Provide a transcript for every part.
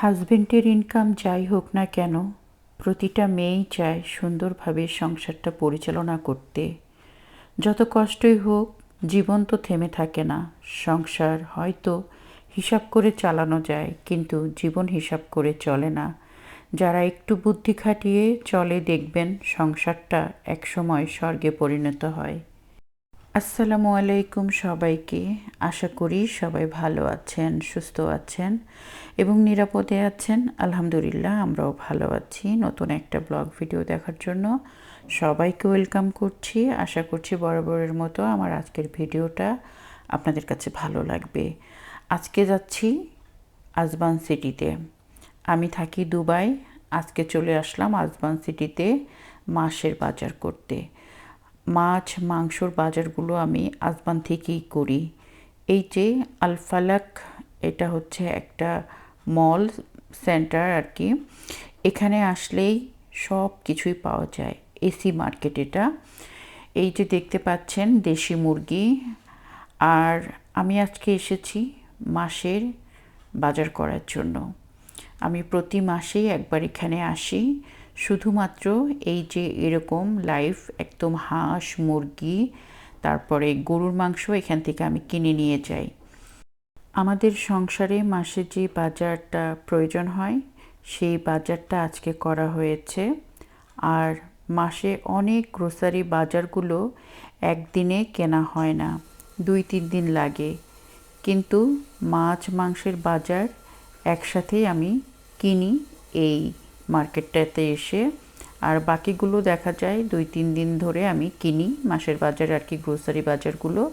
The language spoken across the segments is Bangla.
হাজবেন্ডের ইনকাম যাই হোক না কেন, প্রতিটা মেয়েই চায় সুন্দরভাবে সংসারটা পরিচালনা করতে। যত কষ্টই হোক, জীবন তো থেমে থাকে না। সংসার হয়তো হিসাব করে চালানো যায়, কিন্তু জীবন হিসাব করে চলে না। যারা একটু বুদ্ধি খাটিয়ে চলে, দেখবেন সংসারটা একসময় স্বর্গে পরিণত হয়। আসসালামু আলাইকুম সবাইকে। আশা করি সবাই ভালো আছেন, সুস্থ আছেন এবং নিরাপদে আছেন। আলহামদুলিল্লাহ, আমরাও ভালো আছি। নতুন একটা ব্লগ ভিডিও দেখার জন্য সবাইকে ওয়েলকাম করছি। আশা করছি বরাবরের মতো আমার আজকের ভিডিওটা আপনাদের কাছে ভালো লাগবে। আজকে যাচ্ছি আজবান সিটিতে। আমি থাকি দুবাই। আজকে চলে আসলাম আজবান সিটিতে মাসের বাজার করতে। মাছ মাংসর বাজারগুলো আমি আজবান থেকেই করি। এই যে আল ফালাক, এটা হচ্ছে একটা মল সেন্টার আর কি। এখানে আসলেই সব কিছুই পাওয়া যায়। এসি মার্কেট এটা। এই যে দেখতে পাচ্ছেন দেশি মুরগি। আর আমি আজকে এসেছি মাসের বাজার করার জন্য। আমি প্রতি মাসেই একবার এখানে আসি, শুধুমাত্র এই যে এরকম লাইভ একদম হাঁস মুরগি, তারপরে গরুর মাংস এখান থেকে আমি কিনে নিয়ে যাই। আমাদের সংসারে মাসে যে বাজারটা প্রয়োজন হয়, সেই বাজারটা আজকে করা হয়েছে। আর মাসে অনেক গ্রোসারি বাজারগুলো একদিনে কেনা হয় না, 2-3 দিন লাগে। কিন্তু মাছ মাংসের বাজার একসাথেই আমি কিনি এই মার্কেটটাতে এসে। আর বাকিগুলো দেখা যায় 2-3 দিন ধরে আমি কিনি মাসের বাজার আর কি, গ্রোসারি বাজারগুলো।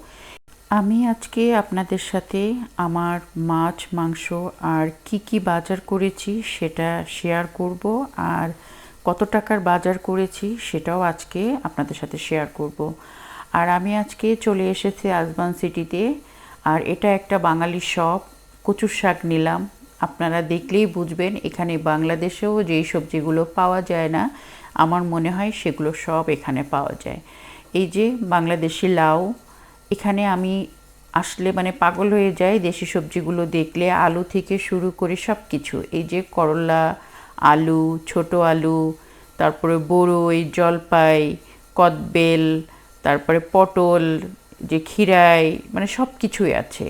আমি আজকে আপনাদের সাথে আমার মাছ মাংস আর কি বাজার করেছি সেটা শেয়ার করব। আর কত টাকার বাজার করেছি সেটাও আজকে আপনাদের সাথে শেয়ার করব। আর আমি আজকে চলে এসেছি আজবান সিটিতে। আর এটা একটা বাঙালি শপ। কচুর শাক নিলাম। আপনারা দেখলেই বুঝবেন এখানে বাংলাদেশেও যেই সবজিগুলো পাওয়া যায় না, আমার মনে হয় সেগুলো সব এখানে পাওয়া যায়। এই যে বাংলাদেশি লাউ, এখানে আমি আসলে মানে পাগল হয়ে যাই দেশি সবজিগুলো দেখলে। আলু থেকে শুরু করে সব কিছু, এই যে করলা, আলু, ছোট আলু, তারপরে বড়ই, জলপাই, কদবেল, তারপরে পটল, যে খিরাই, মানে সব কিছুই আছে।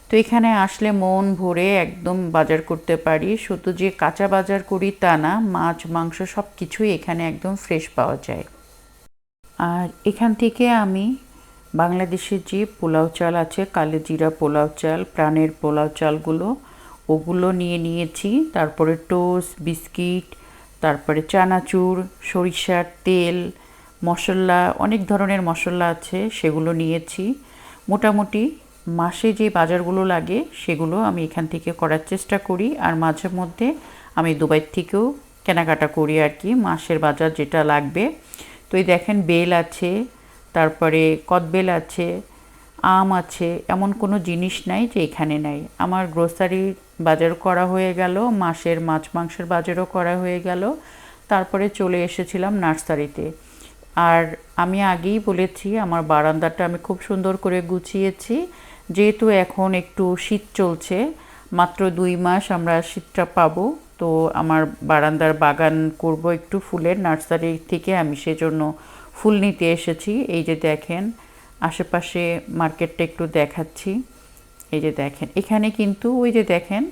তো এখানে আসলে মন ভরে একদম বাজার করতে পারি। শুধু যে কাঁচা বাজার করি তা না, মাছ মাংস সব কিছুই এখানে একদম ফ্রেশ পাওয়া যায়। আর এখান থেকে আমি বাংলাদেশের যে পোলাও চাল আছে, কালোজিরা পোলাও চাল, প্রাণের পোলাও চালগুলো, ওগুলো নিয়ে নিয়েছি। তারপরে টোস্ট, বিস্কিট, তারপরে চানাচুর, সরিষার তেল, মশলা, অনেক ধরনের মশলা আছে, সেগুলো নিয়েছি। মোটামুটি মাসে যে বাজারগুলো লাগে সেগুলো আমি এখান থেকে করার চেষ্টা করি। আর মাঝে মধ্যে আমি দুবাই থেকেও কেনাকাটা করি আর কি, মাসের বাজার যেটা লাগবে। তো এই দেখেন বেল আছে, তারপরে কদবেল আছে, আম আছে, এমন কোনো জিনিস নাই যে এখানে নাই। আমার গ্রোসারি বাজার করা হয়ে গেল, মাসের মাছ মাংসের বাজারও করা হয়ে গেল। তারপরে চলে এসেছিলাম নার্সারিতে। আর আমি আগেই বলেছি আমার বারান্দাটা আমি খুব সুন্দর করে গুছিয়েছি, যেহেতু এখন একটু শীত চলছে। মাত্র 2 মাস আমরা শীতটা পাবো। তো আমার বারান্দার বাগান করব একটু ফুলের, নার্সারি থেকে আমি সেজন্য ফুল নিতে এসেছি। এই যে দেখেন আশেপাশে মার্কেটটা একটু দেখাচ্ছি। এই যে দেখেন এখানে কিন্তু ওই যে দেখেন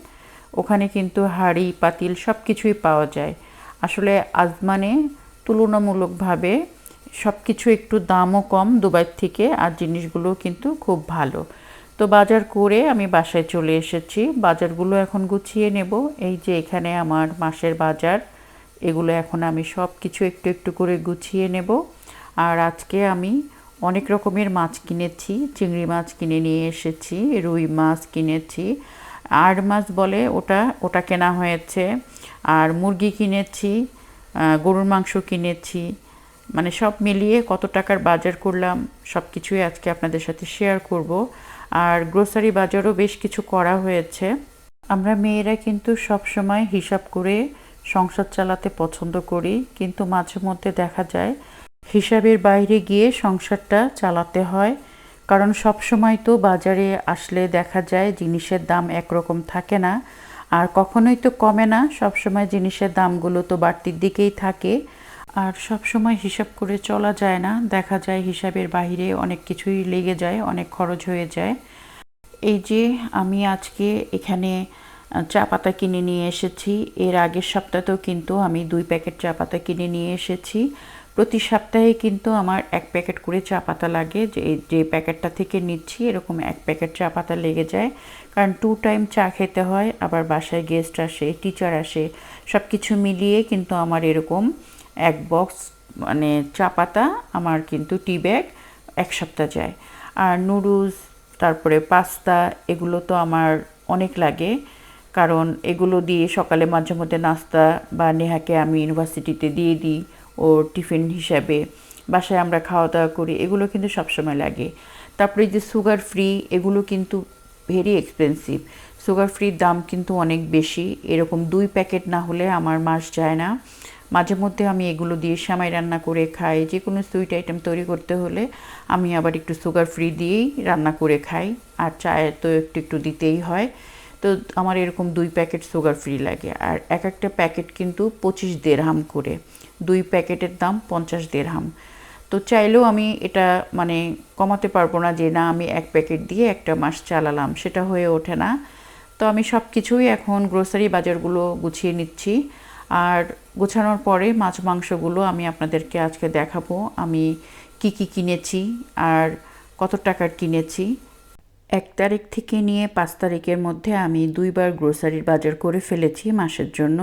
ওখানে কিন্তু হাঁড়ি পাতিল সব কিছুই পাওয়া যায়। আসলে আজমানে তুলনামূলকভাবে সব কিছু একটু দামও কম দুবাই থেকে, আর জিনিসগুলো কিন্তু খুব ভালো। তো বাজার করে আমি বাসায় চলে এসেছি। বাজারগুলো এখন গুছিয়ে নেব। এই যে এখানে আমার মাসের বাজার, এগুলো এখন আমি সব কিছু একটু একটু করে গুছিয়ে নেব। আর আজকে আমি অনেক রকমের মাছ কিনেছি। চিংড়ি মাছ কিনে নিয়ে এসেছি, রুই মাছ কিনেছি, আড় মাছ বলে ওটা, ওটা কেনা হয়েছে। আর মুরগি কিনেছি, গরুর মাংস কিনেছি। মানে সব মিলিয়ে কত টাকার বাজার করলাম সব কিছুই আজকে আপনাদের সাথে শেয়ার করব। আর গ্রোসারি বাজারও বেশ কিছু করা হয়েছে। আমরা মেয়েরা কিন্তু সব সময় হিসাব করে সংসার চালাতে পছন্দ করি, কিন্তু মাঝে মধ্যে দেখা যায় হিসাবের বাইরে গিয়ে সংসারটা চালাতে হয়। কারণ সব সময় তো বাজারে আসলে দেখা যায় জিনিসের দাম একরকম থাকে না। আর কখনোই তো কমে না, সবসময় জিনিসের দামগুলো তো বাড়তির দিকেই থাকে। আর সব সময় হিসাব করে চলা যায় না, দেখা যায় হিসাবের বাইরে অনেক কিছুই লেগে যায়, অনেক খরচ হয়ে যায়। এই যে আমি আজকে এখানে চা পাতা কিনে নিয়ে এসেছি। এর আগের সপ্তাহেও কিন্তু আমি 2 প্যাকেট চা পাতা কিনে নিয়ে এসেছি। প্রতি সপ্তাহে কিন্তু আমার 1 প্যাকেট করে চা পাতা লাগে। যে প্যাকেটটা থেকে নিচ্ছি এরকম 1 প্যাকেট চা পাতা লেগে যায়, কারণ 2 টাইম চা খেতে হয়, আবার বাসায় গেস্ট আসে, টিচার আসে, সব কিছু মিলিয়ে কিন্তু আমার এরকম 1 বক্স মানে চা পাতা আমার কিন্তু টি ব্যাগ 1 সপ্তাহ যায়। আর নুডলস, তারপরে পাস্তা, এগুলো তো আমার অনেক লাগে, কারণ এগুলো দিয়ে সকালে মাঝে মধ্যে নাস্তা বা নেহাকে আমি ইউনিভার্সিটিতে দিয়ে দিই ও টিফিন হিসাবে, বাসায় আমরা খাওয়া দাওয়া করি, এগুলো কিন্তু সবসময় লাগে। তারপরে যে সুগার ফ্রি, এগুলো কিন্তু ভেরি এক্সপেন্সিভ। সুগার ফ্রির দাম কিন্তু অনেক বেশি, এরকম 2 প্যাকেট না হলে আমার মাস যায় না। মাঝে মধ্যে আমি এগুলো দিয়ে সেমাই রান্না করে খাই, যে কোনো সুইট আইটেম তৈরি করতে হলে আমি আবার একটু সুগার ফ্রি দিয়েই রান্না করে খাই, আর চায়ে তো একটু একটু দিতেই হয়। তো আমার এরকম 2 প্যাকেট সুগার ফ্রি লাগে, আর এক একটা প্যাকেট কিন্তু 25 দিরহাম করে, 2 প্যাকেটের দাম 50 দিরহাম। তো চাইলেও আমি এটা মানে কমাতে পারবো না যে না আমি 1 প্যাকেট দিয়ে একটা মাস চালালাম, সেটা হয়ে ওঠে না। তো আমি সব কিছুই এখন গ্রোসারি বাজারগুলো গুছিয়ে নিচ্ছি, আর গোছানোর পরে মাছ মাংসগুলো আমি আপনাদেরকে আজকে দেখাবো আমি কি কি কিনেছি আর কত টাকার কিনেছি। 1 তারিখ থেকে নিয়ে 5 তারিখের মধ্যে আমি 2 বার গ্রোসারির বাজার করে ফেলেছি মাসের জন্য।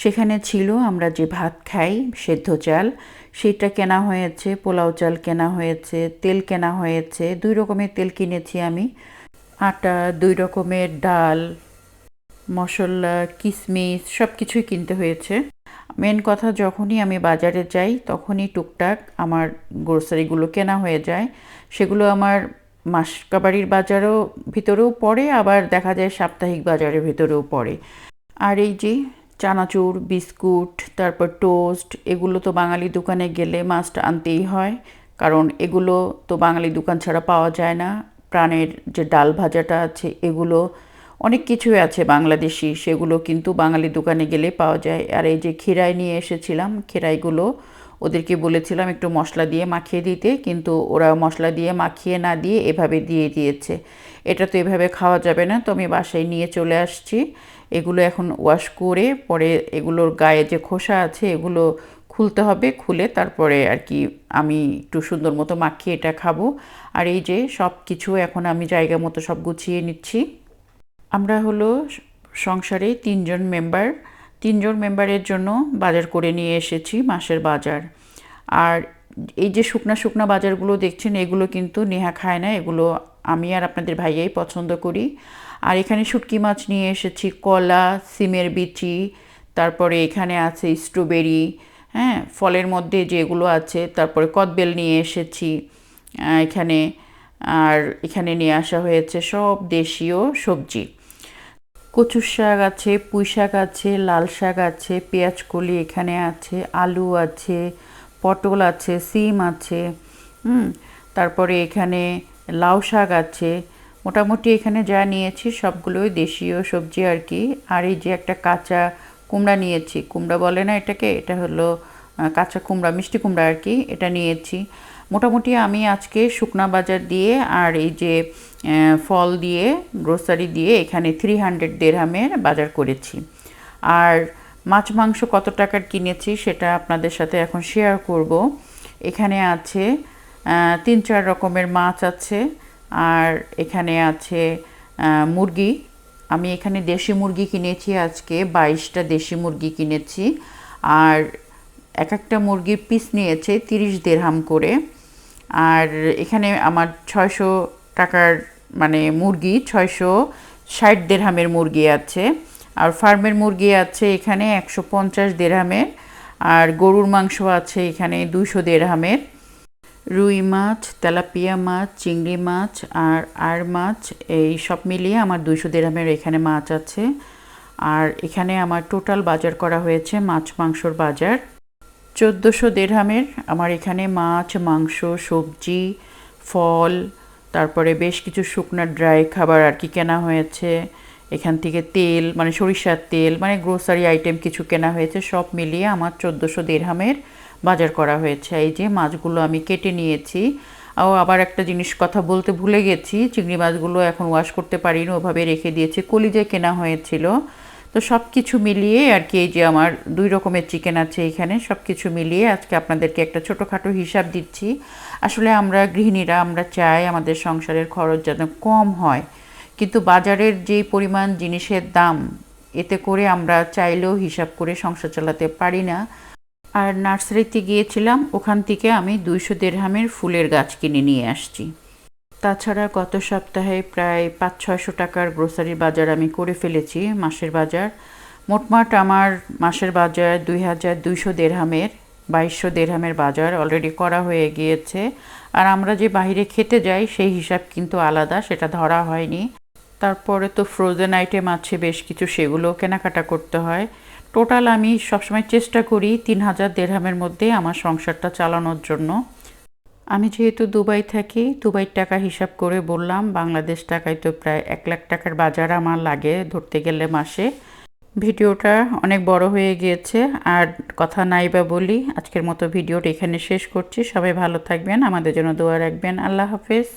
সেখানে ছিল আমরা যে ভাত খাই সেদ্ধ চাল, সেটা কেনা হয়েছে, পোলাও চাল কেনা হয়েছে, তেল কেনা হয়েছে, 2 রকমের তেল কিনেছি আমি, আটা, 2 রকমের ডাল, মশলা, কিশমিশ সব কিছুই কিনতে হয়েছে। মেন কথা, যখনই আমি বাজারে যাই তখনই টুকটাক আমার গ্রোসারিগুলো কেনা হয়ে যায়। সেগুলো আমার মাসকাবারির বাজারও ভিতরেও পড়ে, আবার দেখা যায় সাপ্তাহিক বাজারের ভিতরেও পড়ে। আর এই যে চানাচুর, বিস্কুট, তারপর টোস্ট, এগুলো তো বাঙালি দোকানে গেলে মাস্ট আনতেই হয়, কারণ এগুলো তো বাঙালি দোকান ছাড়া পাওয়া যায় না। প্রাণের যে ডাল ভাজাটা আছে, এগুলো অনেক কিছুই আছে বাংলাদেশি, সেগুলো কিন্তু বাঙালি দোকানে গেলে পাওয়া যায়। আর এই যে ক্ষীরাই নিয়ে এসেছিলাম, ক্ষীরাইগুলো ওদেরকে বলেছিলাম একটু মশলা দিয়ে মাখিয়ে দিতে, কিন্তু ওরা মশলা দিয়ে মাখিয়ে না দিয়ে এভাবে দিয়ে দিয়েছে। এটা তো এভাবে খাওয়া যাবে না, তো আমি বাসায় নিয়ে চলে আসছি। এগুলো এখন ওয়াশ করে পরে এগুলোর গায়ে যে খোসা আছে এগুলো খুলতে হবে, খুলে তারপরে আর কি আমি একটু সুন্দর মতো মাখিয়ে এটা খাবো। আর এই যে সব কিছু এখন আমি জায়গা মতো সব গুছিয়ে নিচ্ছি। আমরা হলো সংসারে 3 জন মেম্বার, 3 জন মেম্বারের জন্য বাজার করে নিয়ে এসেছি মাসের বাজার। আর এই যে শুকনা শুকনা বাজারগুলো দেখছেন, এগুলো কিন্তু নেহা খায় না, এগুলো আমি আর আপনাদের ভাইয়াই পছন্দ করি। আর এখানে শুটকি মাছ নিয়ে এসেছি, কলা, সিমের বিচি, তারপরে এখানে আছে স্ট্রবেরি, হ্যাঁ ফলের মধ্যে যেগুলো আছে, তারপরে কদবেল নিয়ে এসেছি এখানে। আর এখানে নিয়ে আসা হয়েছে সব দেশীয় সবজি, কচুর শাক আছে, পুঁই শাক আছে, লাল শাক আছে, পেঁয়াজ কলি এখানে আছে, আলু আছে, পটল আছে, সিম আছে, তারপরে এখানে লাউ শাক আছে। মোটামুটি এখানে যা নিয়েছি সবগুলোই দেশীয় সবজি আর কি। আর এই যে একটা কাঁচা কুমড়া নিয়েছি, কুমড়া বলে না এটাকে, এটা হলো কাঁচা কুমড়া, মিষ্টি কুমড়া আর কি, এটা নিয়েছি। মোটামুটি আমি আজকে শুকনা বাজার দিয়ে আর এই যে ফল দিয়ে, গ্রোসারি দিয়ে এখানে 300 দিরহামের বাজার করেছি। আর মাছ মাংস কত টাকার কিনেছি সেটা আপনাদের সাথে এখন শেয়ার করব। এখানে আছে 3-4 রকমের মাছ আছে, আর এখানে আছে মুরগি। আমি এখানে দেশি মুরগি কিনেছি, আজকে 22টা দেশি মুরগি কিনেছি। আর এক একটা মুরগির পিস নিয়েছে 30 দিরহাম করে। আর এখানে আমার 600 টাকার মানে মুরগি, 660 দিরহামের মুরগি আছে। আর ফার্মের মুরগি আছে এখানে 150 দিরহামের। আর গরুর মাংস আছে এখানে 200 দিরহামের। রুই মাছ, তেলাপিয়া মাছ, চিংড়ি মাছ আর মাছ, এই সব মিলিয়ে আমার 200 দিরহামের এখানে মাছ আছে। আর এখানে আমার টোটাল বাজার করা হয়েছে মাছ মাংসর বাজার 1400 দিরহামের। আমার এখানে মাছ, মাংস, সবজি, ফল, তারপরে বেশ কিছু শুকনা ড্রাই খাবার আর কি কেনা হয়েছে। এখান থেকে তেল মানে সরিষার তেল মানে গ্রোসারি আইটেম কিছু কেনা হয়েছে, সব মিলিয়ে আমার 1400 দিরহামের বাজার করা হয়েছে। এই যে মাছগুলো আমি কেটে নিয়েছি। আবার একটা জিনিস কথা বলতে ভুলে গেছি, চিংড়ি মাছগুলো এখন ওয়াশ করতে পারিনি, ওভাবে রেখে দিয়েছি, কলিজা কেনা হয়েছিল। তো সব কিছু মিলিয়ে আর কি, এই যে আমার 2 রকমের চিকেন আছে এখানে, সব কিছু মিলিয়ে আজকে আপনাদেরকে একটা ছোটোখাটো হিসাব দিচ্ছি। আসলে আমরা গৃহিণীরা আমরা চাই আমাদের সংসারের খরচ যেন কম হয়, কিন্তু বাজারের যেই পরিমাণ জিনিসের দাম, এতে করে আমরা চাইলেও হিসাব করে সংসার চালাতে পারি না। আর নার্সারিতে গিয়েছিলাম, ওখান থেকে আমি 200 দিরহামের ফুলের গাছ কিনে নিয়ে আসছি। তাছাড়া গত সপ্তাহে প্রায় 500-600 টাকার গ্রোসারি বাজার আমি করে ফেলেছি, মাসের বাজার। মোটমাট আমার মাসের বাজার 2200 দিরহামের, 2200 দিরহামের বাজার অলরেডি করা হয়ে গিয়েছে। আর আমরা যে বাইরে খেতে যাই সেই হিসাব কিন্তু আলাদা, সেটা ধরা হয়নি। তারপরে তো ফ্রোজেন আইটেম আছে বেশ কিছু, সেগুলোও কেনাকাটা করতে হয়। টোটাল আমি সবসময় চেষ্টা করি 3000 দিরহামের মধ্যে আমার সংসারটা চালানোর জন্য। আমি যেহেতু দুবাই থাকি, দুবাইয়ের টাকা হিসাব করে বললাম, বাংলাদেশ টাকায় তো প্রায় 1 লাখ টাকার বাজার আমার লাগে ধরতে গেলে মাসে। ভিডিওটা অনেক বড় হয়ে গিয়েছে, আর কথা নাই বা বলি, আজকের মতো ভিডিওটা এখানে শেষ করছি। সবাই ভালো থাকবেন, আমাদের জন্য দোয়া রাখবেন। আল্লাহ হাফেজ।